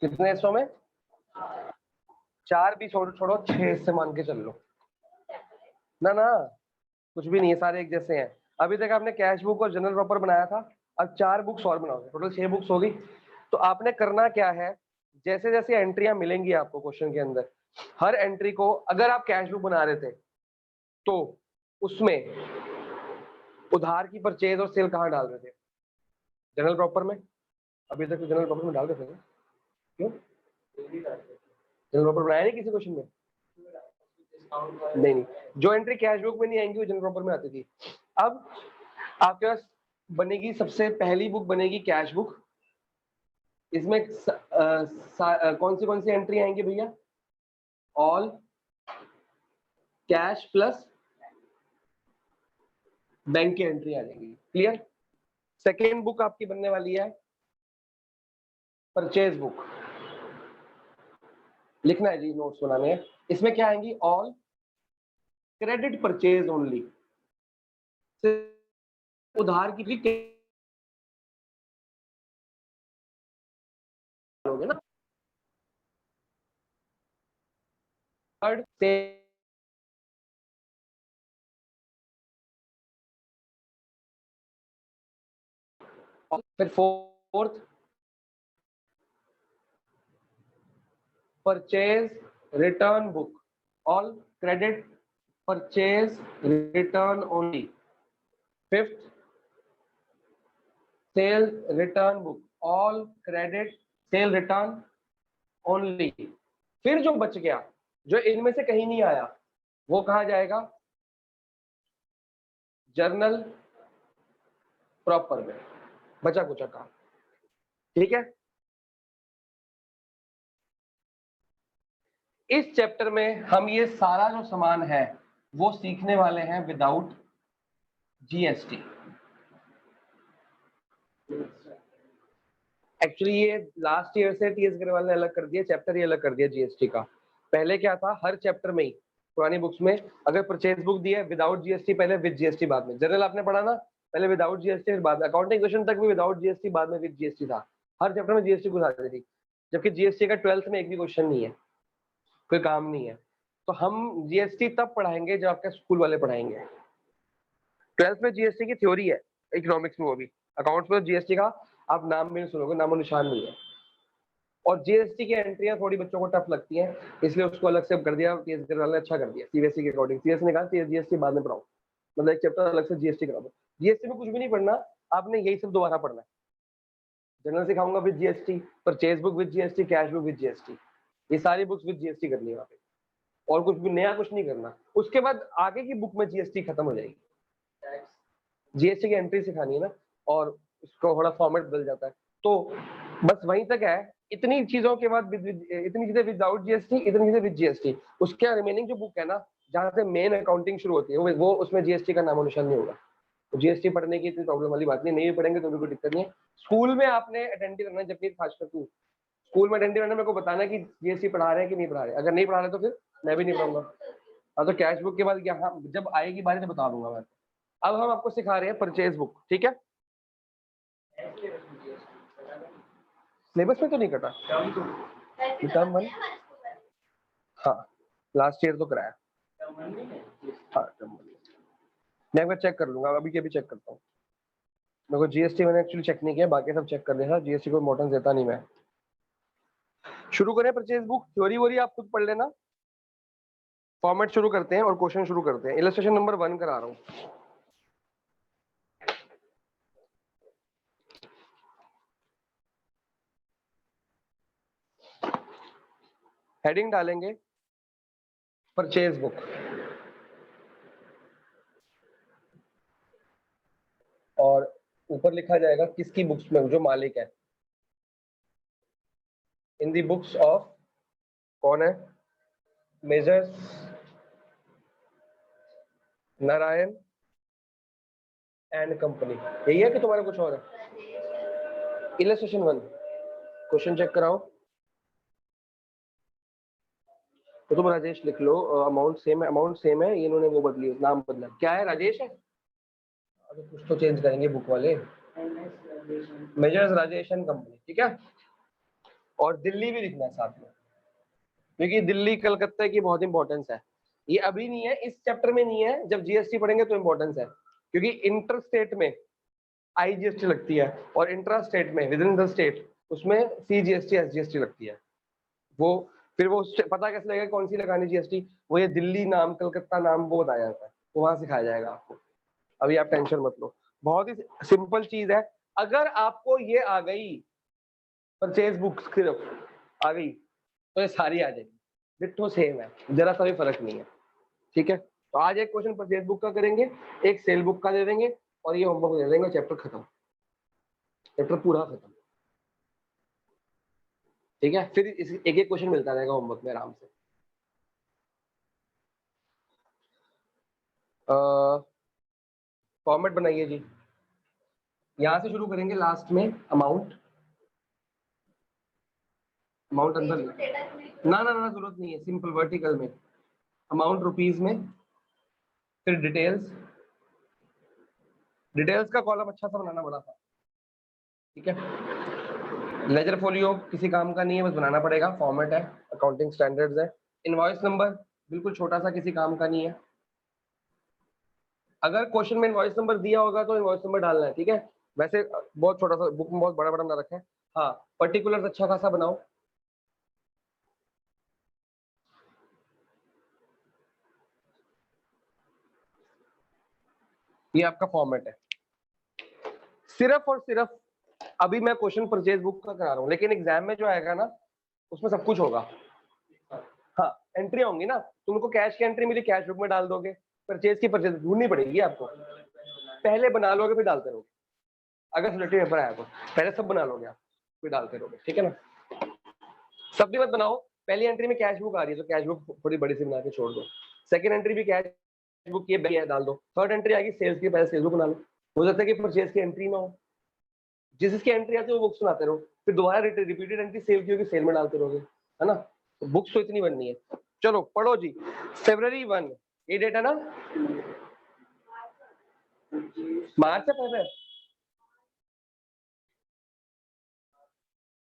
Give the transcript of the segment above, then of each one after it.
कितने हिस्सों में? 4 भी छोड़ो 6 हिस्से मान के चल लो ना। ना कुछ भी नहीं है, सारे एक जैसे हैं। अभी तक आपने कैश बुक और जनरल प्रॉपर बनाया था, अब 4 बुक्स और बनाओगे, टोटल 6 बुक्स होगी। तो आपने करना क्या है, जैसे जैसे एंट्रियां मिलेंगी आपको क्वेश्चन के अंदर, हर एंट्री को, अगर आप कैश बुक बना रहे थे तो उसमें उधार की परचेज और सेल कहाँ डाल रहे थे? जनरल प्रॉपर में। अभी तक तो जनरल प्रॉपर में डाल रहे थे ना? क्यों जनरल प्रॉपर बनाया नहीं किसी क्वेश्चन में? नहीं, जो एंट्री कैश बुक में नहीं आएंगी वो जनरल प्रॉपर में आती थी। अब आपके पास बनेगी, सबसे पहली बुक बनेगी कैश बुक। इसमें कौन सी एंट्री आएंगी भैया? ऑल कैश प्लस बैंक की एंट्री आ जाएगी। क्लियर? सेकेंड बुक आपकी बनने वाली है परचेज बुक। लिखना है जी, नोट्स बनाने हैं। इसमें क्या आएंगी? ऑल क्रेडिट परचेज ओनली, उधार की भी होगे ना। थर्ड से फिर fourth purchase return book, all credit purchase return only. Fifth cell return book, all credit sale return only. फिर जो बच गया, जो इनमें से कहीं नहीं आया, वो कहा जाएगा? जर्नल प्रॉपर में, बचा कुचा का। ठीक है? इस चैप्टर में हम ये सारा जो सामान है वो सीखने वाले हैं विदाउट जीएसटी। एक्चुअली ये लास्ट ईयर से टीएस अग्रवाल ने अलग कर दिया चैप्टर, ही अलग कर दिया जीएसटी का। पहले क्या था, हर चैप्टर में ही पुरानी बुक्स में अगर परचेज बुक दी है विदाउट जीएसटी पहले, विद जीएसटी बाद में। जनरल आपने पढ़ा ना, पहले विदाउट जीएसटी फिर बाद में। अकाउंटिंग क्वेश्चन तक भी विदाउट जीएसटी बाद में विद जीएसटी था। हर चैप्टर में जीएसटी घुसा दी थी, जबकि जीएसटी का 12th में एक भी क्वेश्चन नहीं है, कोई काम नहीं है। तो हम जीएसटी तब पढ़ाएंगे जब आपके स्कूल वाले पढ़ाएंगे। 12th में जीएसटी की थ्योरी है इकोनॉमिक्स में, वो भी। अकाउंट्स में जीएसटी का आप नाम भी नहीं सुनोगे, नामो निशान नहीं है। और जीएसटी की एंट्रियां थोड़ी बच्चों को टफ लगती हैं, इसलिए उसको अलग से कर दिया, टीएस अग्रवाल ने अच्छा कर दिया सीबीएसई के अकॉर्डिंग। सीएस ने कहा जीएसटी बाद में पढ़ाओ, मतलब एक चैप्टर अलग से जीएसटी करा दो। जीएसटी में कुछ भी नहीं पढ़ना, आपने यही सब दोबारा पढ़ना है। जनरल सिखाऊंगा with GST, purchase book with GST, cash book with GST, ये सारी बुक्स विद जीएसटी करनी है वहाँ पे, और कुछ भी नया कुछ नहीं करना। उसके बाद आगे की बुक में जीएसटी खत्म हो जाएगी। जीएसटी की एंट्री सिखानी है ना, और उसका थोड़ा फॉर्मेट बदल जाता है, तो बस वहीं तक है। इतनी चीजों के बाद इतनी चीजें विदाउट जीएसटी, इतनी चीजें विद जीएसटी। उसके रिमेनिंग जो बुक है ना, जहां से मेन अकाउंटिंग शुरू होती है, वो उसमें जीएसटी का नामो निशान नहीं होगा। तो जीएसटी पढ़ने की इतनी प्रॉब्लम वाली बात नहीं है, पढ़ेंगे तो भी कोई दिक्कत नहीं है। स्कूल में आपने अटेंटिव रहना, जबकि खासकर तू स्कूल में अटेंटिव रहना, मेरे को बताना कि जीएसटी पढ़ा रहे हैं कि नहीं पढ़ा रहे। अगर नहीं पढ़ा रहे तो फिर मैं भी नहीं पढ़ाऊंगा। हाँ, तो कैश बुक के बाद यहाँ जब आएगी बारी तो बता दूंगा मैं। अब हम आपको सिखा रहे हैं परचेज बुक, ठीक है? सिलेबस में तो नहीं कटा टर्म 1, हाँ लास्ट ईयर तो कराया। हाँ टर्म 1 मैं एक बार चेक कर लूंगा, अभी के भी चेक करता हूँ। मेरे को जीएसटी मैंने एक्चुअली चेक नहीं किया, बाकी सब चेक कर लिया। जीएसटी को इम्पोर्टेंस देता नहीं मैं। शुरू करें परचेज बुक, थ्योरी वोरी आप खुद पढ़ लेना। फॉर्मेट शुरू करते हैं और क्वेश्चन शुरू करते हैं। इलस्ट्रेशन नंबर 1 करा रहा हूँ। हेडिंग डालेंगे परचेज बुक, और ऊपर लिखा जाएगा किसकी बुक्स में जो मालिक है। इन दी बुक्स ऑफ, कौन है? Measures Narayan and company. यही है कि तुम्हारा कुछ और है? इलस्ट्रेशन 1 क्वेश्चन चेक कराओ। तो तुम राजेश लिख लो, अमाउंट सेम है, इन्होंने वो बदली, नाम बदला। क्या है? राजेश है। अरे कुछ तो चेंज करेंगे बुक वाले। मेजर्स राजेश एंड कंपनी, ठीक है? और दिल्ली भी लिखना है साथ में, क्योंकि दिल्ली कलकत्ता की बहुत इंपॉर्टेंस है। ये अभी नहीं है, इस चैप्टर में नहीं है, जब जीएसटी पढ़ेंगे तो इंपॉर्टेंस है, क्योंकि इंटर स्टेट में आईजीएसटी लगती है और इंट्रा स्टेट में विद इन द स्टेट उसमें सीजीएसटी एसजीएसटी लगती है। वो फिर वो पता कैसे लगेगा कौन सी लगानी जीएसटी, वो ये दिल्ली नाम कलकत्ता नाम वो बताया जाता है, वो वहां सिखाया जाएगा आपको। अभी आप टेंशन मत लो, बहुत ही सिंपल चीज है। अगर आपको ये आ गई परचेज बुक सिर्फ आ गई तो ये सारी आ जाएगी, डिट्टो सेम है, जरा सा भी फर्क नहीं है। ठीक है, तो आज एक क्वेश्चन परचेज बुक का करेंगे, एक सेल बुक का दे देंगे और ये होमवर्क दे देंगे, चैप्टर खत्म, चैप्टर पूरा खत्म। ठीक है, फिर एक एक क्वेश्चन मिलता रहेगा होमवर्क में आराम से। फॉर्मेट बनाइए जी, यहां से शुरू करेंगे, लास्ट में अमाउंट अंदर ना ना ना जरूरत नहीं है, सिंपल वर्टिकल में अमाउंट रुपीज में, फिर डिटेल्स, डिटेल्स का कॉलम अच्छा सा बनाना बड़ा था। ठीक है, लेजर फोलियो किसी काम का नहीं है, बस बनाना पड़ेगा, फॉर्मेट है, अकाउंटिंग स्टैंडर्ड्स है। इनवॉइस नंबर बिल्कुल छोटा सा, किसी काम का नहीं है। अगर क्वेश्चन में इनवॉइस नंबर दिया होगा तो इनवॉइस नंबर डालना है। ठीक है, वैसे बहुत छोटा सा, बुक में बहुत बड़ा बड़ा ना रखें। हाँ, पर्टिकुलर अच्छा खासा बनाओ। ये आपका फॉर्मेट है, सिर्फ और सिर्फ अभी मैं क्वेश्चन परचेज बुक का करा रहा हूँ, लेकिन एग्जाम में जो आएगा ना उसमें सब कुछ होगा। हाँ, एंट्री होंगी ना, तुमको कैश की एंट्री मिली, कैश बुक में डाल दोगे, परचेज की परचेज ढूंढनी पड़ेगी आपको, पहले बना लोगे फिर डालते रहोगे। अगर सिलेक्टिव पेपर आया तो पहले सब बना लोगे आप, फिर डालते रहोगे। ठीक है ना, सब भी मत बनाओ। पहली एंट्री में कैश बुक आ रही है तो कैश बुक थोड़ी बड़ी सी बना के छोड़ दो, सेकंड एंट्री भी कैश बुक ये डाल दो, थर्ड एंट्री आएगी सेल्स की, पहले सेल्स बुक बना लो। हो सकता है कि परचेज की एंट्री ना हो, जिसकी एंट्री आती है वो बुक्स बनाते रहो, फिर दोबारा रिपीटेड एंट्री सेल की होगी, सेल में डालते रहोगे, है ना। तो बुक्स तो इतनी बननी है। चलो पढ़ो जी, February 1 ये डेट है ना, मार्च से पहले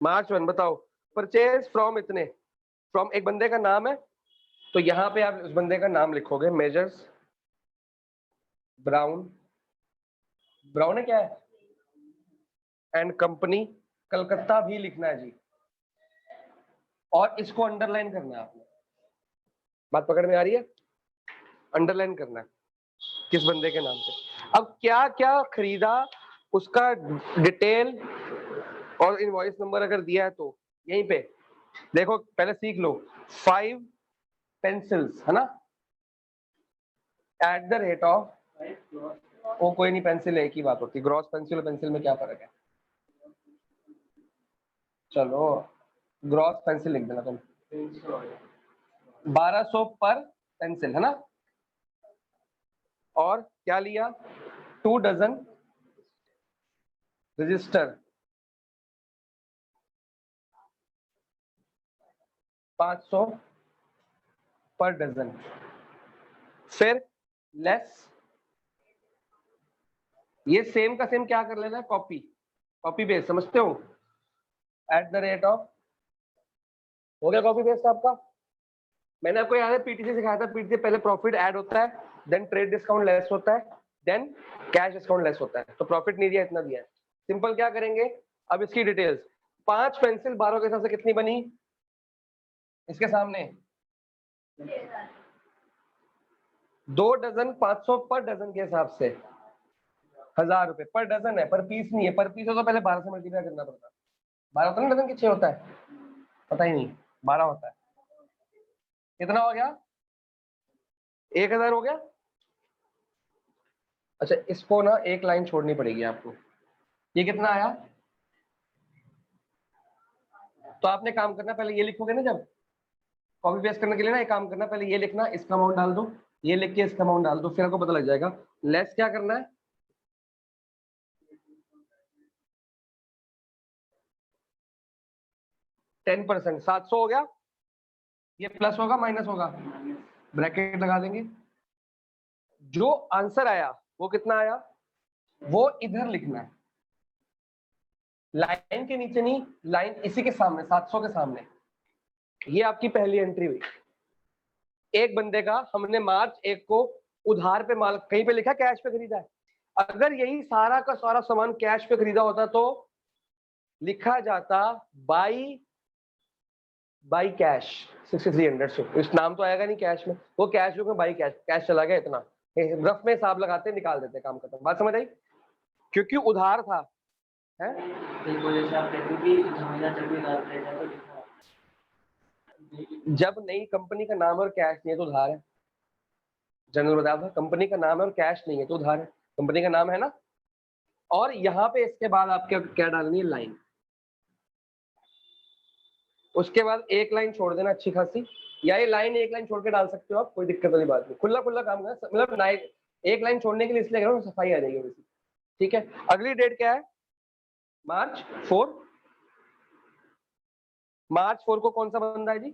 March 1 बताओ, परचेज फ्रॉम इतने, फ्रॉम एक बंदे का नाम है, तो यहाँ पे आप उस बंदे का नाम लिखोगे, मेजर्स ब्राउन, ब्राउन है क्या है, एंड कंपनी, कलकत्ता भी लिखना है जी, और इसको अंडरलाइन करना है आपने। बात पकड़ में आ रही है, अंडरलाइन करना है किस बंदे के नाम से। अब क्या क्या खरीदा उसका डिटेल और इनवॉइस नंबर अगर दिया है तो यहीं पे देखो, पहले सीख लो, 5 पेंसिल्स है ना, एट द रेट ऑफ, वो कोई नहीं, पेंसिल एक ही बात होती है, ग्रॉस पेंसिल और पेंसिल में क्या फर्क है, चलो ग्रॉस पेंसिल लिख देना तुम, 1200 पर पेंसिल है ना, और क्या लिया, 2 डजन रजिस्टर, 500 पर डजन, फिर लेस, ये सेम का सेम क्या कर लेना है, कॉपी, कॉपी पेस्ट, समझते हो, एट द रेट ऑफ, हो गया कॉपी पेस्ट आपका। मैंने आपको याद है पीटीसी सिखाया था, पीटीसी पहले प्रॉफिट ऐड होता है, देन ट्रेड डिस्काउंट लेस होता है, देन कैश डिस्काउंट लेस होता है, तो प्रॉफिट नहीं दिया, इतना दिया है, सिंपल क्या करेंगे। अब इसकी डिटेल्स, 5 पेंसिल 12 के हिसाब से कितनी बनी, इसके सामने 2 डजन 500 पर डजन के हिसाब से 1000 रुपए पर डजन है, पर पीस नहीं है, पर पीस हो तो पहले 12 से मल्टीप्लाई करना पड़ता है, 12 होता है ना डजन के 6 होता है, पता ही नहीं, 12 होता है, कितना हो गया, 1000 हो गया। अच्छा, इसको ना एक लाइन छोड़नी पड़ेगी आपको, ये कितना आया, तो आपने काम करना, पहले ये लिखोगे ना, जब कॉपी पेस्ट करने के लिए ना एक काम करना, पहले ये लिखना, इसका अमाउंट डाल दो, ये लिख के इसका अमाउंट डाल दो, फिर आपको पता लग जाएगा। लेस क्या करना है, 10%, 700 हो गया, ये प्लस होगा माइनस होगा, ब्रैकेट लगा देंगे, जो आंसर आया वो कितना आया, वो इधर लिखना है, लाइन के नीचे नहीं, लाइन इसी के सामने 700 के सामने। ये आपकी पहली एंट्री हुई। एक बंदे का हमने मार्च 1 को उधार पे माल, कहीं पे लिखा कैश पे खरीदा है। अगर यही सारा का सारा सामान कैश पे खरीदा होता तो लिखा जाता बाई कैश 6300 से। इस नाम तो आएगा नहीं कैश में, वो कैश बुक में बाई कैश चला गया इतना। रफ में हिसाब लगाते निकाल देते, काम खत्म। बात समझ आई? क्योंकि उधार था है। जब नई कंपनी का नाम और कैश नहीं है तो उधार है। जनरल बताया था, कंपनी का नाम है और कैश नहीं है तो उधार है। कंपनी का नाम है ना। और यहाँ पे इसके बाद आपके क्या डालनी है, लाइन। उसके बाद एक लाइन छोड़ देना अच्छी खासी, या ये लाइन एक लाइन छोड़ के डाल सकते हो आप, कोई दिक्कत वाली बात नहीं। खुला खुला काम है, मतलब एक लाइन छोड़ने के लिए इसलिए कह रहा हूँ, सफाई आ जाएगी वैसे। ठीक है, अगली डेट क्या है? मार्च 4। मार्च 4 को कौन सा बंदा है जी?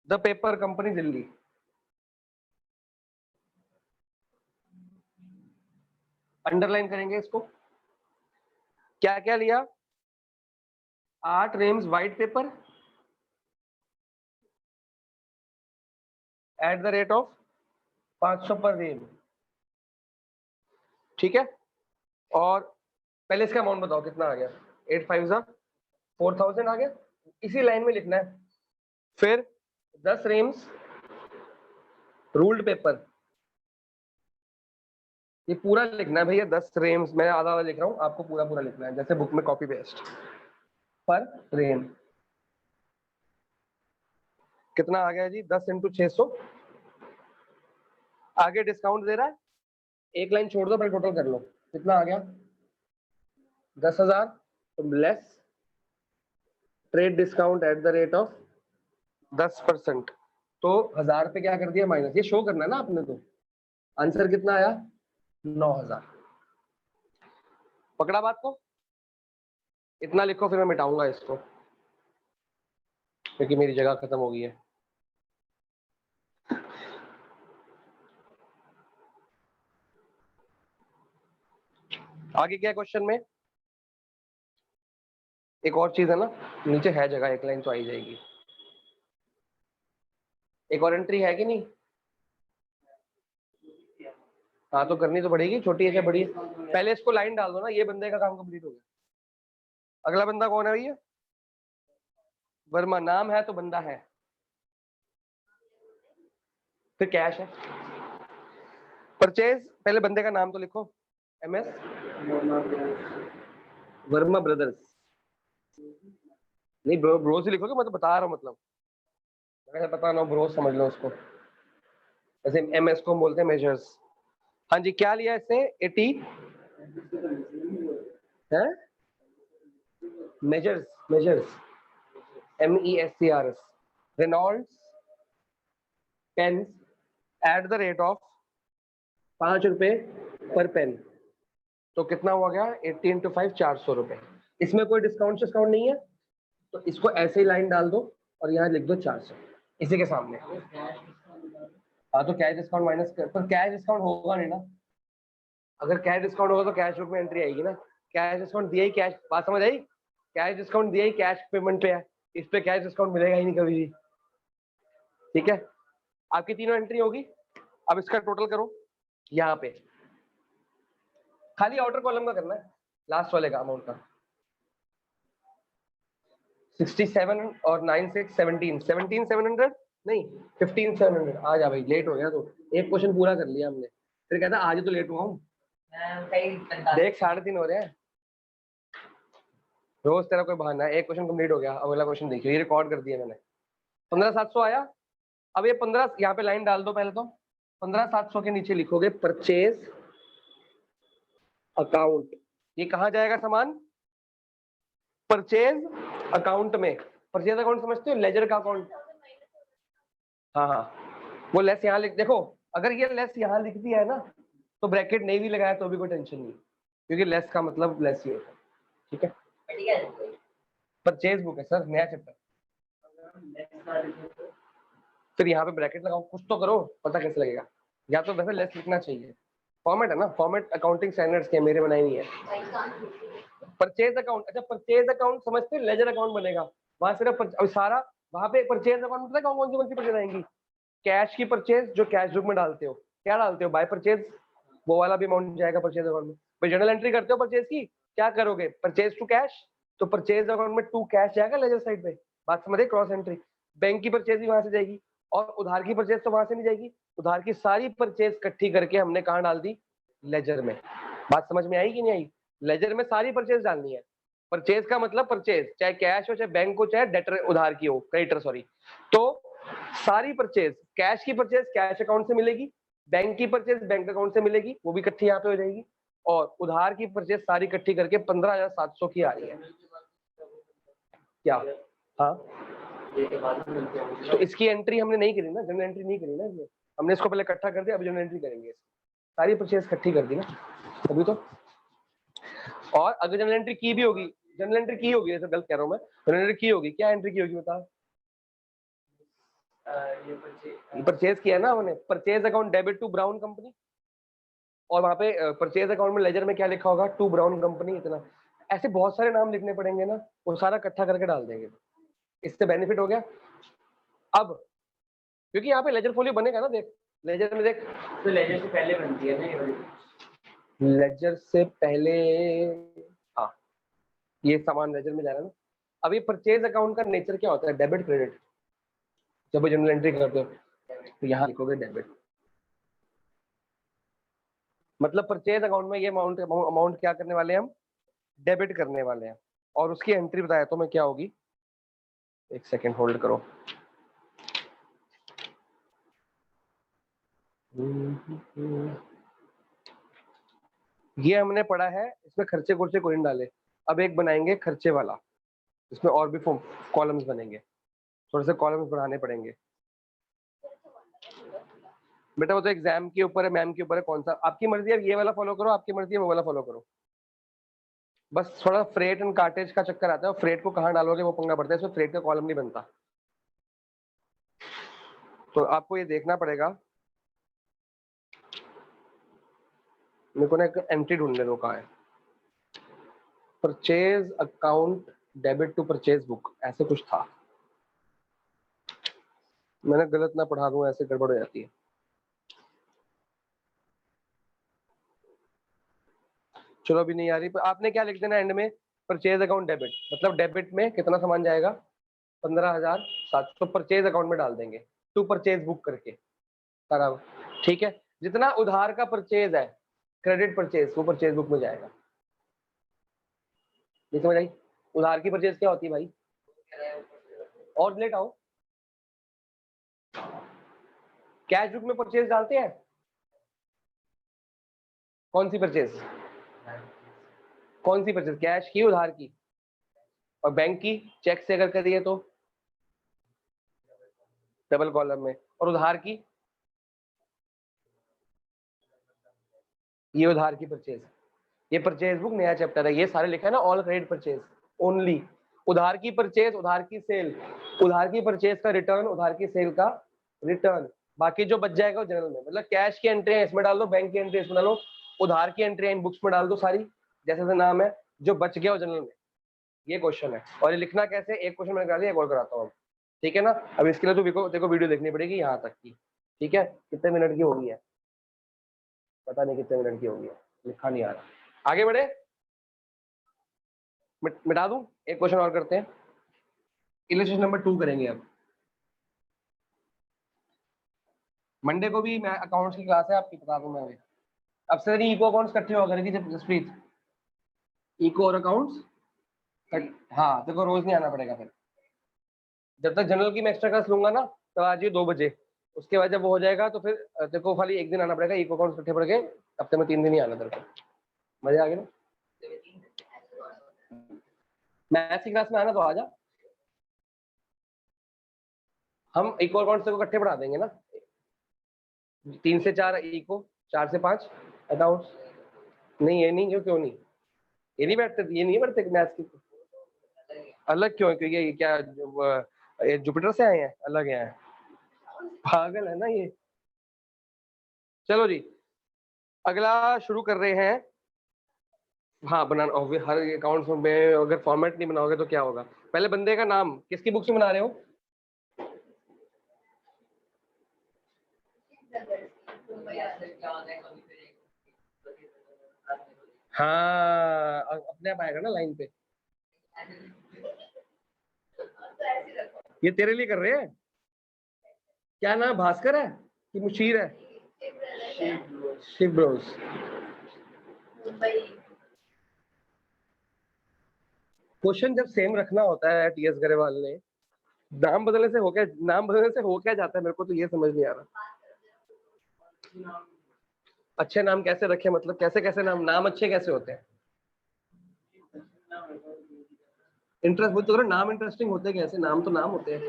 The paper company Delhi. Underline करेंगे इसको। क्या क्या लिया? 8 reams white paper at the rate of 500 पर रेम। ठीक है, और पहले इसका अमाउंट बताओ कितना आ गया? 8 5 4000 आ गया। इसी लाइन में लिखना है। फिर 10 रेम्स रूल्ड पेपर, ये पूरा लिखना है भैया। 10 रेम्स, मैं आधा आधा लिख रहा हूँ, आपको पूरा पूरा लिखना है, जैसे बुक में कॉपी पेस्ट। पर रेम कितना आ गया जी? 10 × 600। आगे डिस्काउंट दे रहा है, एक लाइन छोड़ दो, पहले टोटल कर लो कितना आ गया। 10,000 less trade discount at the rate of 10%, तो 1000 पे क्या कर दिया माइनस। ये शो करना है ना आपने, तो आंसर कितना आया? 9000। पकड़ा बात को? इतना लिखो, फिर मैं मिटाऊंगा इसको क्योंकि मेरी जगह खत्म हो गई है। आगे क्या क्वेश्चन में? एक और चीज है ना, नीचे है जगह, एक लाइन तो आई जाएगी। एक और एंट्री है कि नहीं? हाँ तो करनी तो पड़ेगी, छोटी है क्या बड़ी है? पहले इसको लाइन डाल दो ना, ये बंदे का काम कंप्लीट हो गया। अगला बंदा कौन है भैया? वर्मा। नाम है तो बंदा है, फिर कैश है। परचेज, पहले बंदे का नाम तो लिखो। MS Verma brothers. नहीं ब्रो से लिखोगे, मैं तो बता रहा हूँ, मतलब अगर पता ना ब्रो समझ लो उसको। जैसे MS को हम बोलते हैं मेजर्स। हाँ जी, क्या लिया इसने? 80 है measures, MESCRS Reynolds pen eight the rate of 5 रुपए पर पेन। तो कितना हुआ गया? 80 × 5 400 रुपए। इसमें कोई डिस्काउंट नहीं है, तो इसको ऐसे ही लाइन डाल दो और यहाँ लिख दो 400 इसी के सामने। हाँ तो कैश डिस्काउंट माइनस कर, पर कैश डिस्काउंट होगा नहीं ना। अगर कैश डिस्काउंट होगा तो कैश बुक में एंट्री आएगी ना। कैश डिस्काउंट दिया ही कैश, बात समझ आई? कैश डिस्काउंट दिया ही कैश पेमेंट पे है, इस पे कैश डिस्काउंट मिलेगा ही नहीं कभी भी। ठीक है, आपकी तीनों एंट्री होगी। अब इसका टोटल करो यहाँ पे, खाली आउटर कॉलम का करना है, लास्ट वाले का अमाउंट का। 67 और 9 6 17 700 नहीं 15,700। आ जा भाई, लेट हो गया तो एक क्वेश्चन पूरा कर लिया हमने, फिर कहता आज तो लेट हुआ हूँ। देख 3:30 हो रहे हैं, रोज तेरा कोई बहाना है। एक क्वेश्चन कंप्लीट हो गया, अगला क्वेश्चन देखिए, ये रिकॉर्ड कर दिया मैंने। 15,700 आया। अब ये 15 यहाँ पे लाइन डाल दो पहले तो। 15,700 के नीचे लिखोगे परचेज अकाउंट। ये कहाँ जाएगा सामान? परचेज अकाउंट में। परचेज अकाउंट समझते हो, लेजर का अकाउंट। हाँ हाँ, वो लेस यहाँ लिख, देखो अगर ये लेस यहाँ लिख दिया है ना, तो ब्रैकेट नहीं भी लगाया तो भी कोई टेंशन नहीं, क्योंकि लेस का मतलब लेस ही होता है। ठीक है, परचेज बुक है सर, नया चैप्टर। फिर यहाँ पे ब्रैकेट लगाओ, कुछ तो करो, पता कैसे लगेगा। या तो वैसे लेस लिखना चाहिए, फॉर्मेट है ना, फॉर्मेट अकाउंटिंग स्टैंडर्ड्स के मेरे बनाई हुई है। परचेज अकाउंट, अच्छा परचेज अकाउंट समझते हैं, लेजर अकाउंट बनेगा वहां सिर्फ सारा, वहां पे परचेज अकाउंट में कौन सी परचेज आएंगी, कैश की परचेज जो कैश बुक में डालते हो, क्या डालते हो बाय परचेज, वो वाला भी अमाउंट जाएगा परचेज अकाउंट में। भाई जर्नल एंट्री करते हो परचेज की, क्या करोगे, परचेज टू कैश, तो परचेज अकाउंट में टू कैश जाएगा लेजर साइड पे, बात समझे, क्रॉस एंट्री। बैंक की परचेज भी वहां से जाएगी, और उधार की परचेज तो वहां से नहीं जाएगी, उधार की सारी परचेज इकट्ठी करके हमने कहाँ डाल दी, लेजर में। बात समझ में आई कि नहीं आई, लेजर में सारी परचेज डालनी है। परचेज का मतलब परचेज चाहे कैश हो, चाहे बैंक हो, चाहे डेटर उधार की हो, क्रेडिटर सॉरी, तो सारी परचेज, कैश की परचेज कैश अकाउंट से मिलेगी, बैंक की परचेज बैंक अकाउंट से मिलेगी, वो भी इकट्ठी यहाँ पे हो जाएगी, और उधार की परचेज सारी इकट्ठी करके 15,700 की आ रही है। क्या, हाँ, तो इसकी एंट्री हमने नहीं करी ना, जनरल एंट्री नहीं करी ना, इसमें हमने इसको पहले इकट्ठा कर दिया, अभी जनरल एंट्री करेंगे, सारी परचेज इकट्ठी कर दी ना अभी तो। और अगर जनरल एंट्री की भी होगी, जनरल एंट्री की होगी, ऐसा गलत कह रहा हूँ मैं, जनरल एंट्री की होगी, क्या एंट्री की होगी बता, परचेज किया ना हमने, purchase account debit to Brown company, और वहां पे परचेज अकाउंट में लेजर में क्या लिखा होगा, टू ब्राउन कंपनी, इतना। ऐसे बहुत सारे नाम लिखने पड़ेंगे ना, वो सारा इकट्ठा करके डाल देंगे, इससे बेनिफिट हो गया। अब क्योंकि यहाँ पे लेजर फोलियो बनेगा ना, देख लेजर में देख, तो लेजर से पहले बनती है ना ये वाली, लेजर से पहले, हाँ ये सामान लेजर में जा रहा है ना। अभी परचेज अकाउंट का नेचर क्या होता है, डेबिट क्रेडिट, जब जनरल एंट्री करते हो तो यहाँ लिखोगे डेबिट, मतलब परचेज अकाउंट में ये अमाउंट क्या करने वाले हैं हम, डेबिट करने वाले हैं, और उसकी एंट्री बताया तो मैं क्या होगी, एक सेकेंड होल्ड करो। ये हमने पढ़ा है, इसमें खर्चे खुर्चे कोई नहीं डाले, अब एक बनाएंगे खर्चे वाला, इसमें और भी कॉलम्स बनेंगे, थोड़े से कॉलम्स बढ़ाने पड़ेंगे बेटा, वो तो एग्जाम के ऊपर है, मैम के ऊपर है, कौन सा आपकी मर्जी है, ये वाला फॉलो करो, आपकी मर्जी है वो वाला फॉलो करो, बस थोड़ा फ्रेट एंड कार्टेज का चक्कर आता है, फ्रेट को कहाँ डालोगे वो पंगा पड़ता है, इसमें फ्रेट का कॉलम नहीं बनता, तो आपको ये देखना पड़ेगा। मेरे को ना एक एंट्री ढूंढने दो, कहाँ है, purchase account debit to purchase book, ऐसे कुछ था, मैंने गलत ना पढ़ा दूं, ऐसे गड़बड़ हो जाती है। चलो अभी नहीं आ रही, पर आपने क्या लिख देना एंड में, परचेज अकाउंट डेबिट, मतलब डेबिट में कितना सामान जाएगा, 15,700 परचेज अकाउंट में डाल देंगे, टू परचेज बुक करके सारा, ठीक है, जितना उधार का परचेज है, क्रेडिट परचेज, वो परचेज बुक में जाएगा। ये समझ आई, उधार की परचेज क्या होती है भाई, और लेट आओ, कैश बुक में परचेज डालते हैं, कौन सी परचेज, कौन सी परचेज, कैश की उधार की, और बैंक की चेक से अगर करिए तो डबल कॉलम में, और उधार की, ये उधार की परचेज, ये परचेज बुक नया चैप्टर है, ये सारे लिखा है ना, ऑल क्रेडिट परचेज ओनली, उधार की परचेज, उधार की सेल, उधार की परचेज का रिटर्न, उधार की सेल का रिटर्न, बाकी जो बच जाएगा वो जनरल में, मतलब कैश की एंट्री है इसमें डाल दो, बैंक की एंट्री इसमें डालो, उधार की एंट्री इन बुक्स में डाल दो सारी, जैसे जैसे नाम है, जो बच गया वो जनरल में, ये क्वेश्चन है। और ये लिखना कैसे, एक क्वेश्चन मैंने करा दिया, एक और कराता हूँ, ठीक है ना। अब इसके लिए तो देखो वीडियो देखनी पड़ेगी यहाँ तक की, ठीक है, कितने मिनट की होगी है, पता नहीं कितने मिनट की होगी है, लिखा नहीं आ रहा, आगे बढ़े, मिटा दूं, एक क्वेश्चन और करते हैं, इलस्ट्रेशन नंबर 2 करेंगे अब, मंडे को भी मैं अकाउंट्स की क्लास है आपकी, बता दूं मैं अभी, अब से इको अकाउंट्स इकट्ठे हो करेंगे जसप्रीत, इको और अकाउंट्स, हाँ देखो रोज नहीं आना पड़ेगा फिर, जब तक जनरल की मैं एक्स्ट्रा क्लास लूंगा ना, तो आज ये 2 बजे, उसके बाद जब वो हो जाएगा तो फिर देखो खाली एक दिन आना पड़ेगा, इको अकाउंट्स इकट्ठे पड़ गए, हफ्ते में 3 दिन ही आना तेरे को, मजे आ गए ना, मैथ्स की क्लास में आना तो आ जा, हम इको अकाउंट्स को इकट्ठे पढ़ा देंगे ना, 3 से 4 इको, 4 से 5 अकाउंट्स, नहीं ये नहीं, क्यों नहीं, ये नहीं बैठते, ये नहीं बैठते मैथ्स की, अलग क्यों, क्योंकि ये क्या ये जुपिटर से आए हैं, अलग हैं, पागल है ना ये। चलो जी, अगला शुरू कर रहे हैं, हाँ बनाना हर अकाउंट में अगर फॉर्मेट नहीं बनाओगे तो क्या होगा। पहले बंदे का नाम किसकी बुक से बना रहे हो? हाँ अपने आप आएगा ना लाइन पे। ये तेरे लिए कर रहे हैं। क्या नाम भास्कर है कि मुशीर है? शिव ब्रोस। क्वेश्चन जब सेम रखना होता है टीएस गरेवाल ने, नाम बदलने से हो क्या जाता है, मेरे को तो ये समझ नहीं आ रहा। अच्छे नाम कैसे रखे, मतलब कैसे कैसे नाम अच्छे कैसे होते हैं? इंटरेस्ट वो तो करो, नाम इंटरेस्टिंग होते कैसे? नाम तो नाम होते हैं।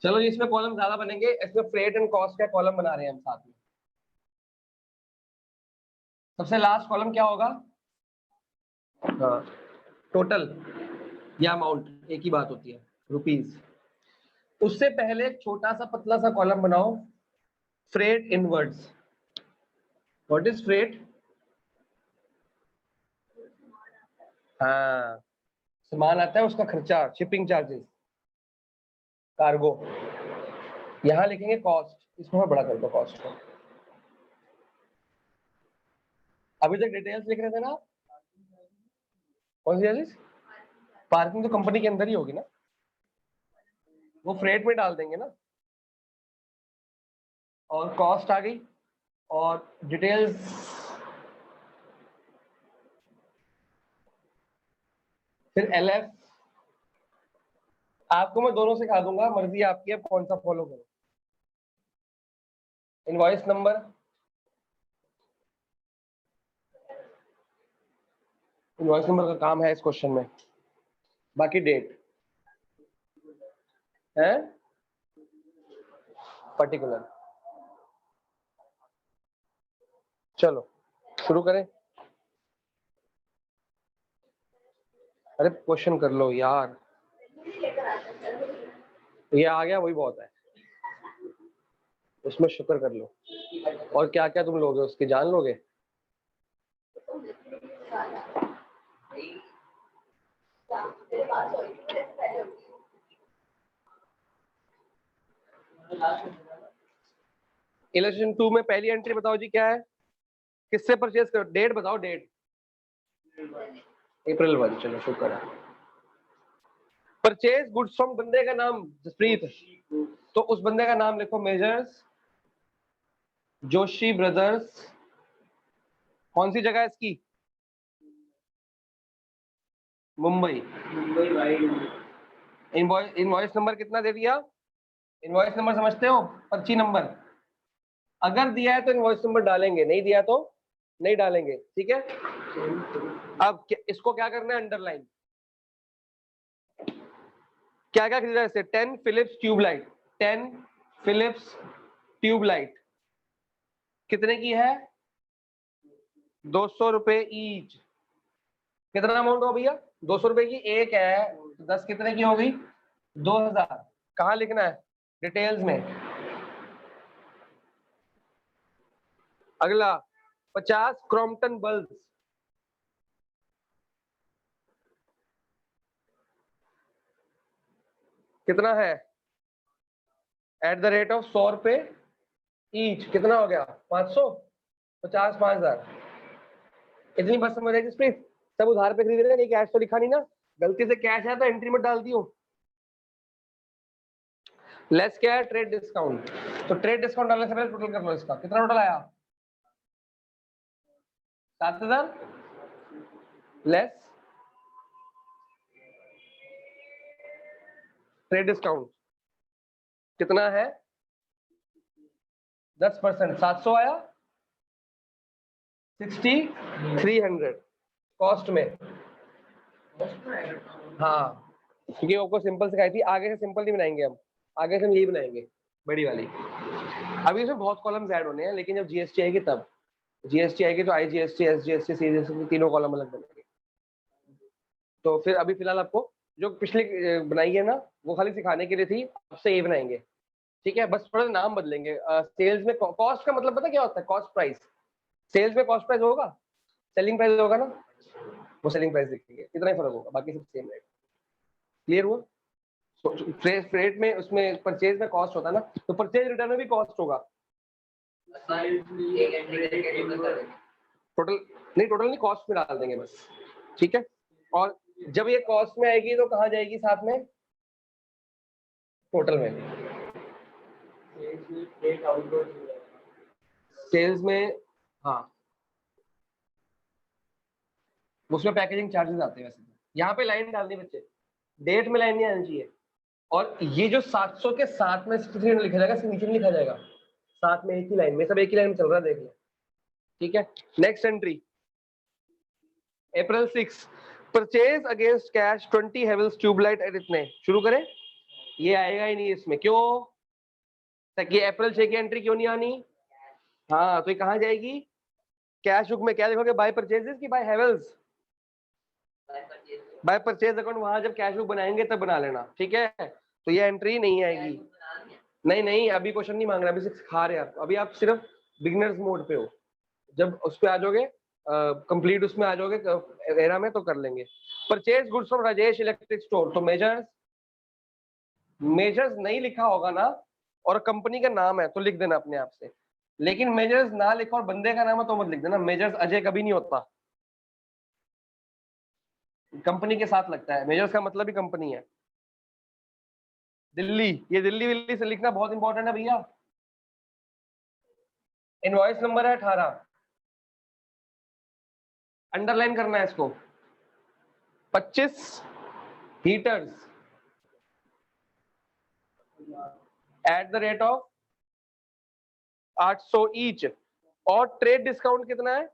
चलो जी, इसमें कॉलम ज्यादा बनेंगे, इसमें फ्रेट एंड कॉस्ट का कॉलम बना रहे हैं हम साथ में। सबसे लास्ट कॉलम क्या होगा? हाँ टोटल या अमाउंट एक ही बात होती है, रुपीज। उससे पहले एक छोटा सा पतला सा कॉलम बनाओ, freight inwards. What is freight? हाँ सामान आता है उसका खर्चा, शिपिंग चार्जेस, कार्गो। यहां लिखेंगे कॉस्ट, इसको मैं बड़ा कर दो कॉस्ट को। अभी तक डिटेल्स लिख रहे थे ना? कौन सी चीज? पार्किंग तो कंपनी के अंदर ही होगी ना, वो फ्रेट में डाल देंगे ना। और कॉस्ट आ गई और डिटेल्स। फिर एलएफ, आपको मैं दोनों सिखा दूंगा, मर्जी आपकी है कौन सा फॉलो करो। इनवॉइस नंबर, इनवॉइस नंबर का काम है इस क्वेश्चन में। बाकी डेट है पर्टिकुलर। चलो शुरू करें। अरे क्वेश्चन कर लो यार, ये आ गया वही बहुत है, उसमें शुक्र कर लो। और क्या क्या तुम लोगे, उसकी जान लोगे? इलेक्शन 2 में पहली एंट्री बताओ जी क्या है, किससे परचेज करो, डेट बताओ डेट। अप्रैल 1, चलो शुक्र है। परचेज गुड्स फ्रॉम, बंदे का नाम जसप्रीत, तो उस बंदे का नाम लिखो मेजर्स जोशी ब्रदर्स। कौन सी जगह है इसकी? मुंबई। इनवॉइस नंबर कितना दे दिया? इनवॉइस नंबर समझते हो, पर्ची नंबर। अगर दिया है तो इनवॉइस नंबर डालेंगे, नहीं दिया तो नहीं डालेंगे, ठीक है। अब इसको क्या करना है, अंडरलाइन। क्या क्या खरीदा इससे? 10 फिलिप्स ट्यूबलाइट, 10 फिलिप्स ट्यूबलाइट कितने की है? 200 रुपए ईच। कितना अमाउंट हो भैया? 200 रुपए की एक है, 10 कितने की हो गई? 2000। कहाँ लिखना है? डिटेल्स में। अगला 50 क्रॉम्पटन बल्ब कितना है? एट द रेट ऑफ 100 रुपए ईच, कितना हो गया? 500, 50 5000। इतनी बात समझ आएगी प्लीज। सब उधार पे खरीद रहे हैं, कैश तो लिखा नहीं ना, गलती से कैश है तो एंट्री में डाल दियो। लेस क्या है? Trade discount. तो ट्रेड डिस्काउंट डालने से पहले टोटल कर लो, इसका कितना टोटल आया? 7000 लेस ट्रेड डिस्काउंट कितना है? 10%, 700 आया, 6300 कॉस्ट में। हाँ क्योंकि आपको सिंपल सिखाई थी, आगे से सिंपल नहीं बनाएंगे हम, आगे से हम यही बनाएंगे बड़ी वाली। अभी इसमें बहुत कॉलम्स ऐड होने हैं, लेकिन जब जीएसटी आएगी तब, जीएसटी आएगी तो आईजीएसटी, एसजीएसटी, सीजीएसटी, तीनों कॉलम अलग बनेंगे। तो फिर अभी फिलहाल आपको जो पिछली बनाई है ना, वो खाली सिखाने के लिए थी, अब से ये बनाएंगे, ठीक है, बस थोड़ा नाम बदलेंगे। सेल्स में कॉस्ट का मतलब पता क्या होता है? Cost price. सेल्स में कॉस्ट प्राइस होगा, सेलिंग प्राइस होगा ना, वो सेलिंग प्राइस लिखेंगे, इतना ही फर्क होगा, बाकी सब सेम रहेगा। क्लियर हुआ? फ्रेट में उसमें परचेज में कॉस्ट होता है ना, तो परचेज रिटर्न में भी कॉस्ट होगा। टोटल नहीं, टोटल नहीं, कॉस्ट में डाल देंगे बस, ठीक है। और जब ये कॉस्ट में आएगी तो कहाँ जाएगी साथ में? टोटल में। सेल्स में, हाँ, उसमें पैकेजिंग चार्जेस आते हैं वैसे। यहाँ पे लाइन डालनी बच्चे, डेट में लाइन नहीं आनी चाहिए। और ये जो 700 के साथ में 63 लिखा जाएगा, नीचे नहीं लिखा जाएगा, साथ में एक ही लाइन में, सब एक ही लाइन में चल रहा है, देख लो, ठीक है। Next entry, April 6, purchase against cash 20 Havells tubelight at इतने। शुरू करें, ये आएगा ही नहीं इसमें, क्यों? ताकि अप्रैल 6 की एंट्री क्यों नहीं आनी? हाँ, तो ये कहाँ जाएगी? कैश बुक में क्या लिखोगे? बाय परचेजेस की by Havells? By purchase account वहां जब कैश बुक बनाएंगे तब बना लेना, ठीक है। तो ये एंट्री नहीं आएगी। नहीं नहीं, अभी क्वेश्चन नहीं मांग रहा, अभी सिखा रहे हैं आप, अभी आप सिर्फ बिगिनर्स मोड पे हो। जब उस पे आ जाओगे, कंप्लीट उसमें आ जाओगे एरा में, तो कर लेंगे। Purchase goods from Rajesh electric store, तो मेजर्स, मेजर्स नहीं लिखा होगा ना, और कंपनी का नाम है तो लिख देना अपने आप से। लेकिन मेजर्स ना लिखो और बंदे का नाम है तो मत लिख देना। मेजर्स अजय कभी नहीं होता, कंपनी के साथ लगता है, मेजर्स का मतलब ही कंपनी है। दिल्ली, ये दिल्ली विल्ली से लिखना बहुत इंपॉर्टेंट है भैया। इनवॉइस नंबर है 18, अंडरलाइन करना है इसको। 25 heaters eight the rate of 800 each, और ट्रेड डिस्काउंट कितना है?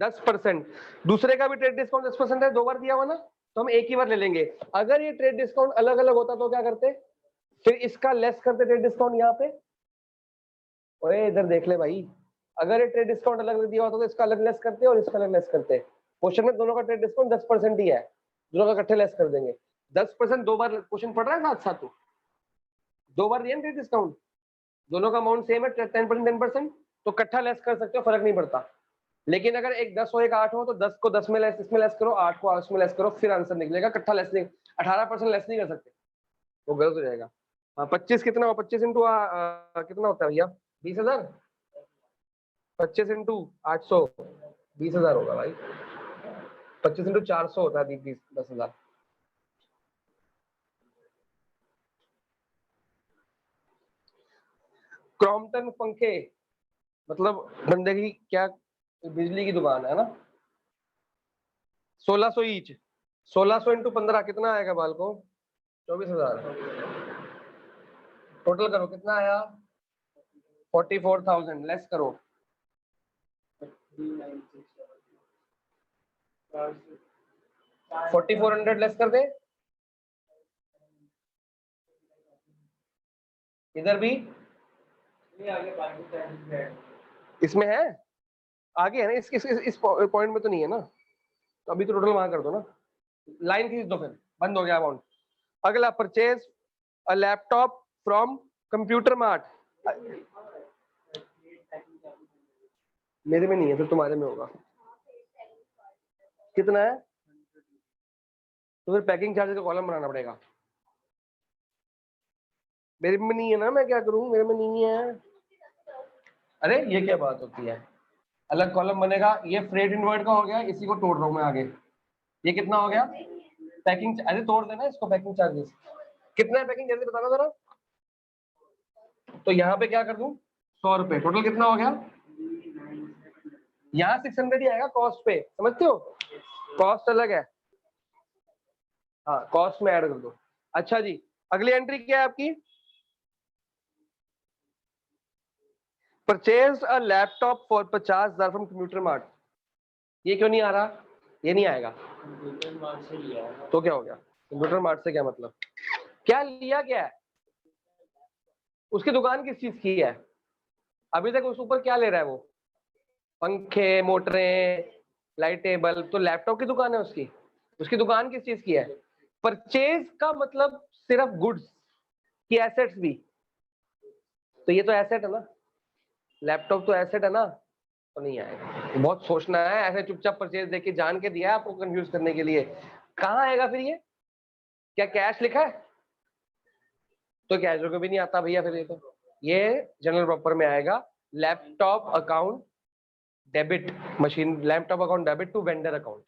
10%। दूसरे का भी ट्रेड डिस्काउंट 10% है, 2 बार दिया हुआ ना, तो हम एक ही बार ले लेंगे। अगर ये ट्रेड डिस्काउंट अलग अलग होता तो क्या करते? फिर इसका लेस करते ट्रेड डिस्काउंट यहाँ पे। ओए इधर देख ले भाई, अगर ये ट्रेड डिस्काउंट अलग दिया होता तो इसका अलग लेस करते और इसका अलग लेस करते। क्वेश्चन में दोनों का ट्रेड डिस्काउंट 10% ही है, दोनों का इकट्ठे लेस कर देंगे। 10% 2 बार क्वेश्चन पढ़ रहा है साथ साथ, तो 2 बार दिया ट्रेड डिस्काउंट, दोनों का अमाउंट सेम है, 10% 10%, तो इकट्ठा लेस कर सकते हो, फर्क नहीं पड़ता। लेकिन अगर एक 10 हो एक 8 हो, तो 10 को 10 में लेस, इसमें लेस करो, 8 को 8 में लेस करो, फिर आंसर निकलेगा। इकट्ठा लेस नहीं, 18% लेस नहीं कर सकते, वो गलत हो जाएगा। 25 कितना हो? 25 इंटू कितना होता है भैया? 20,000। 25 इंटू 800 20,000 होगा भाई। 25 इंटू 400 होता है 10,000। क्रॉम्पटन पंखे, मतलब बंदे की क्या, बिजली की दुकान है ना। 1600 ईच, 1600 इंटू 15 कितना आएगा बाल को? 24,000। टोटल करो कितना आया? 44,000 लेस करो। 4400 लेस कर दे, इधर भी इसमें है, आगे है ना, इस पॉइंट में तो नहीं है ना, तो अभी तो टोटल वहां कर दो ना, लाइन खींच दो, फिर बंद हो गया अमाउंट। अगला, purchase a laptop from computer mart. मेरे में नहीं है, फिर तुम्हारे में होगा। कितना है? तो फिर पैकिंग चार्ज का कॉलम बनाना पड़ेगा। मेरे में नहीं है ना, मैं क्या करूं, मेरे में नहीं है। अरे ये क्या बात होती है, अलग कॉलम बनेगा। ये फ्रेट इनवर्ट का हो गया, इसी को तोड़ रहा हूं मैं आगे। ये कितना हो गया पैकिंग? अरे तोड़ देना इसको, पैकिंग चार्जेस कितना है? पैकिंग जल्दी बताना जरा। तो यहाँ पे क्या कर दूं? 100 रुपए। टोटल कितना हो गया? यहाँ 600 ही आएगा कॉस्ट पे, समझते हो? कॉस्ट अलग है, हाँ, कॉस्ट में ऐड कर दो। अच्छा जी, अगली एंट्री क्या है आपकी? Purchase a laptop for 50,000 from computer mart. ये क्यों नहीं आ रहा? ये नहीं आएगा, तो क्या हो गया? कंप्यूटर मार्ट से क्या मतलब? क्या लिया, क्या है? उसकी दुकान किस चीज की है? अभी तक उस ऊपर क्या ले रहा है वो? पंखे, मोटरें, लाइटें, बल्ब, तो लैपटॉप की दुकान है उसकी। उसकी दुकान किस चीज की है? परचेज का मतलब सिर्फ गुड्स की, एसेट्स भी। तो ये तो एसेट है ना, लैपटॉप तो एसेट है ना, तो नहीं आएगा। बहुत सोचना है, ऐसे चुपचाप परचेज देके जान के दिया है आपको कंफ्यूज करने के लिए। कहाँ आएगा फिर ये? क्या कैश लिखा है? तो कैश को भी नहीं आता भैया फिर ये जनरल प्रॉपर में आएगा। Laptop account debit machine, laptop account debit to vendor account,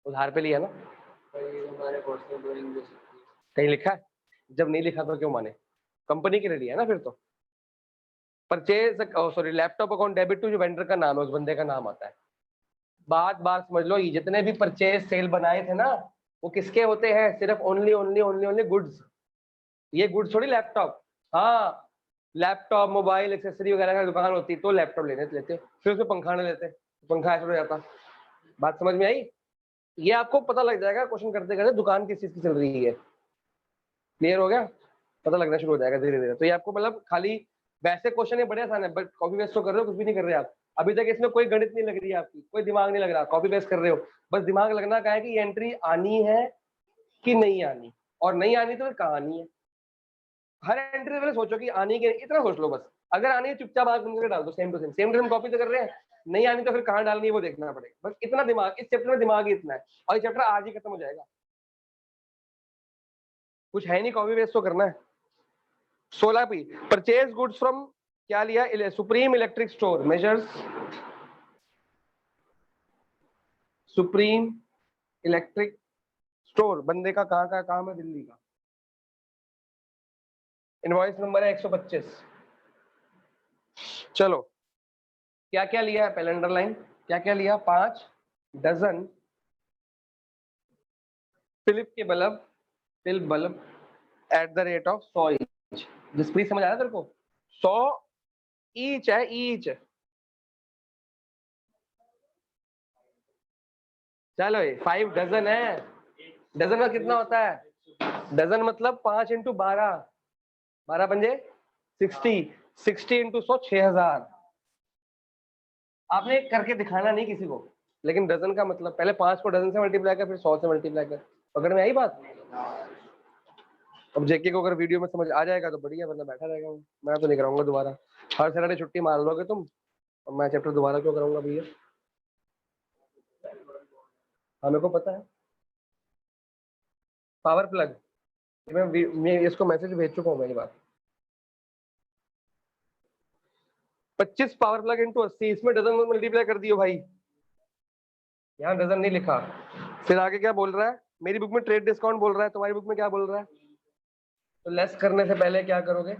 उधार पे लिया ना। कहीं लिखा है? जब नहीं लिखा तो क्यों माने, कंपनी के लिए लिया है ना फिर तो। Purchase sorry laptop account debit to जो वेंडर का नाम है, उस बंदे का नाम आता है। बात बात समझ लो, ये जितने भी परचेज सेल बनाए थे ना, वो किसके होते हैं? सिर्फ only only only only goods. ये गुड्स थोड़ी लैपटॉप। हाँ, लैपटॉप मोबाइल एक्सेसरी वगैरह का दुकान होती तो लैपटॉप लेते, फिर उसमें पंखा नहीं लेते, पंखा ऐसा हो जाता। बात समझ में आई? ये आपको पता लग जाएगा क्वेश्चन करते करते दुकान किस चीज की चल रही है। क्लियर हो गया? पता लगना शुरू हो जाएगा धीरे धीरे। तो ये आपको मतलब खाली वैसे क्वेश्चन है बड़े आसान है, बट कॉपी पेस्ट तो कर रहे हो, कुछ भी नहीं कर रहे आप। अभी तक इसमें कोई गणित नहीं लग रही है आपकी, कोई दिमाग नहीं लग रहा, कॉपी पेस्ट कर रहे हो। बस दिमाग लगना का है कि ये एंट्री आनी है कि नहीं आनी, और नहीं आनी तो फिर कहाँ आनी है। हर एंट्री से पहले सोचो कि आनी है कि इतना सोच लो बस। अगर आनी है चुपचाप आग बंद करके डाल दो, सेम टू सेम कॉपी तो कर रहे हैं। नहीं आनी तो फिर कहाँ डालनी है वो देखना पड़ेगा। बस इतना दिमाग, इस चैप्टर में दिमाग ही इतना है, और ये चैप्टर आज ही खत्म हो जाएगा। कुछ है नहीं, कॉपी पेस्ट तो करना है। 16 पी परचेज गुड्स फ्रॉम, क्या लिया? Supreme electric store measures, supreme electric store बंदे का कहाँ का काम है? दिल्ली का। इनवॉइस नंबर है 125। चलो क्या क्या लिया है पहले अंडरलाइन, क्या क्या लिया? 5 डजन फिलिप के bulb, Phil bulb at the rate of 100 each. Jaspreet समझ आया तेरे को? 100 ईच है, ईच। चलो ये 5 डजन है। डजन का कितना होता है? डजन मतलब 5 इंटू 12, 12 पंजे 60, 60 इंटू 100 6000। आपने करके दिखाना नहीं किसी को, लेकिन डजन का मतलब पहले 5 को डजन से मल्टीप्लाई कर, फिर 100 से मल्टीप्लाई कर। पकड़ में आई बात? अब जेके को अगर वीडियो में समझ आ जाएगा तो बढ़िया, वरना बैठा रहेगा। मैं तो नहीं कराऊंगा दोबारा। हर सैटरडे छुट्टी मार लोगे तुम, और मैं चैप्टर दोबारा क्यों कराऊंगा भैया? हाँ मेरे को पता है। पावर प्लग, मैं इसको मैसेज भेज चुका हूँ, मेरी बात। 25 पावर प्लग इंटू 80, इसमें डजन में मल्टीप्लाई कर दियो भाई, यहाँ डजन नहीं लिखा। फिर आगे क्या बोल रहा है? मेरी बुक में ट्रेड डिस्काउंट बोल रहा है, तुम्हारी बुक में क्या बोल रहा है? तो लेस करने से पहले क्या करोगे?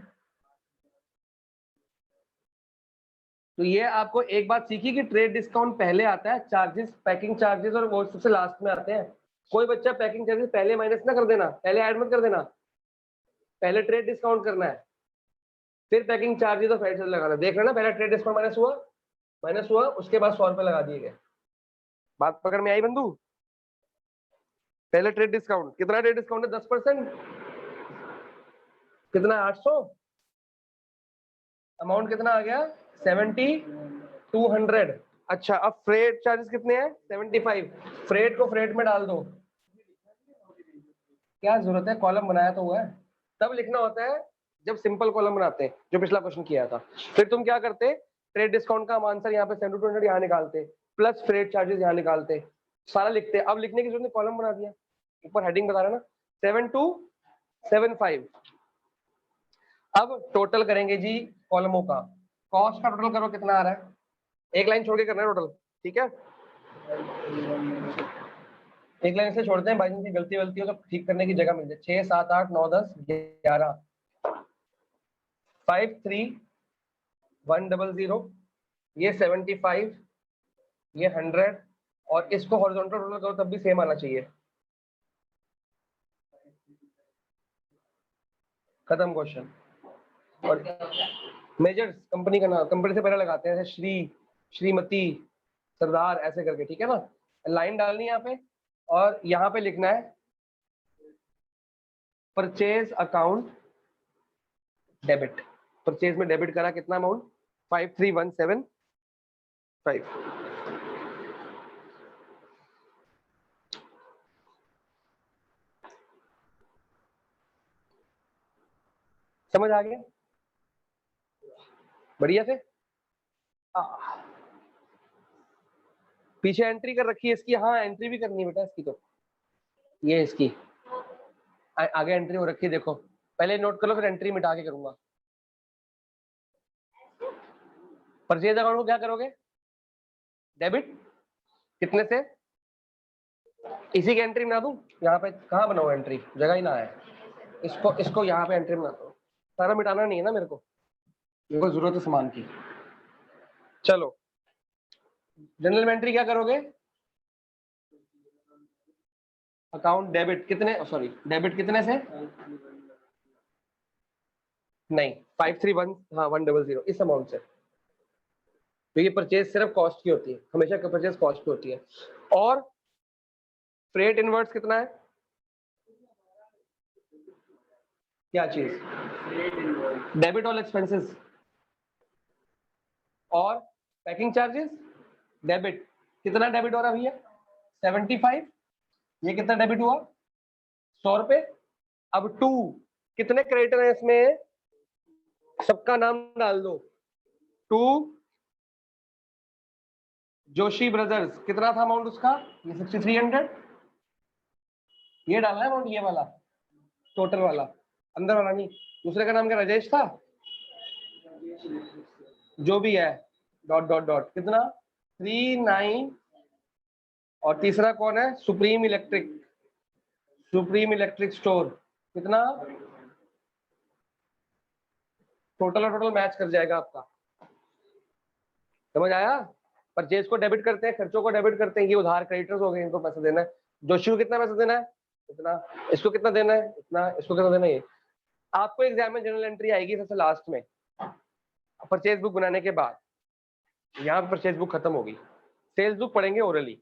तो ये आपको एक बात सीखी कि ट्रेड डिस्काउंट पहले आता है, चार्जेस, पैकिंग चार्जेस और वो सबसे लास्ट में आते हैं। कोई बच्चा पैकिंग चार्जेस पहले माइनस ना कर देना, पहले ऐड मत कर देना, पहले ट्रेड डिस्काउंट करना है, फिर पैकिंग चार्जेस और फैक्टर लगाना। देख लेना, पहले ट्रेड डिस्काउंट माइनस हुआ, उसके बाद 100 रुपए लगा दिए गए। बात पकड़ में आई बंधु? पहले ट्रेड डिस्काउंट, कितना ट्रेड डिस्काउंट है? 10%। कितना? 800। अमाउंट कितना आ गया? 7200। अच्छा, अब फ्रेट चार्जेस कितने हैं? 75। फ्रेट को फ्रेट में डाल दो। क्या जरूरत है, कॉलम बनाया तो हुआ है। तब लिखना होता है जब सिंपल कॉलम बनाते हैं, जो पिछला क्वेश्चन किया था। फिर तुम क्या करते? ट्रेड डिस्काउंट का हम आंसर यहाँ पे 7200 यहाँ निकालते, प्लस फ्रेट चार्जेस यहाँ निकालते, सारा लिखते। अब लिखने की जरूरत नहीं, कॉलम बना दिया, ऊपर हेडिंग बता रहा ना, 7275। अब टोटल करेंगे जी कॉलमों का। कॉस्ट का टोटल करो, कितना आ रहा है? एक लाइन छोड़ के करना है टोटल, ठीक है? एक लाइन से छोड़ते हैं, भाई की गलती वलती हो तो ठीक करने की जगह मिल जाए। 6 7 8 9 10 11, 5 3 1 0 0, ये 75, ये 100, और इसको हॉरिजॉन्टल टोटल करो तब भी सेम आना चाहिए। खत्म क्वेश्चन। और मेजर्स कंपनी का नाम, कंपनी से पहले लगाते हैं, श्री, श्रीमती, सरदार, ऐसे करके, ठीक है ना? लाइन डालनी है यहाँ पे, और यहाँ पे लिखना है परचेज अकाउंट डेबिट। परचेज में डेबिट करा कितना अमाउंट? 53175। समझ आ गया? बढ़िया से पीछे एंट्री कर रखी है इसकी, हाँ एंट्री भी करनी है बेटा इसकी, तो ये इसकी आगे एंट्री हो रखी है, देखो पहले नोट कर लो फिर एंट्री मिटा के करूंगा। परचेज अकाउंट को क्या करोगे, डेबिट कितने से, इसी की एंट्री बना दूं, यहाँ पे कहाँ बनाओ एंट्री, जगह ही ना है, इसको यहाँ पे एंट्री बना दो, सारा मिटाना नहीं है ना मेरे को जरूरत है सामान की। चलो जनरल में एंट्री क्या करोगे, अकाउंट डेबिट कितने, सॉरी डेबिट कितने से, नहीं 531, हाँ 100 इस अमाउंट से, तो ये परचेज सिर्फ कॉस्ट की होती है, हमेशा परचेज कॉस्ट की होती है। और फ्रेट इनवर्ट्स कितना है, क्या चीज, डेबिट ऑल एक्सपेंसेस, और पैकिंग चार्जेस डेबिट, कितना डेबिट हो रहा है भैया 75, ये कितना डेबिट हुआ 100 रुपए। अब 2 कितने क्रेडिटर है इसमें, सबका नाम डाल दो, 2 जोशी ब्रदर्स, कितना था अमाउंट उसका, ये 6300, ये डालना है अमाउंट, ये वाला टोटल वाला, अंदर वाला नहीं, दूसरे का नाम क्या राजेश था, जो भी है डॉट डॉट डॉट कितना 39, और तीसरा कौन है, सुप्रीम इलेक्ट्रिक स्टोर, कितना, टोटल और टोटल मैच कर जाएगा आपका, समझ आया। परचेज को डेबिट करते हैं, खर्चों को डेबिट करते हैं, ये उधार क्रेडिटर्स हो गए, इनको पैसा देना है, जोशी को कितना पैसा देना है इतना, इसको कितना देना है इतना, इसको कितना देना है ये। आपको एग्जाम में जनरल एंट्री आएगी सबसे लास्ट में, परचेज बुक बनाने के बाद, यहाँ पर परचेज बुक खत्म होगी, सेल्स बुक पढ़ेंगे ओरली।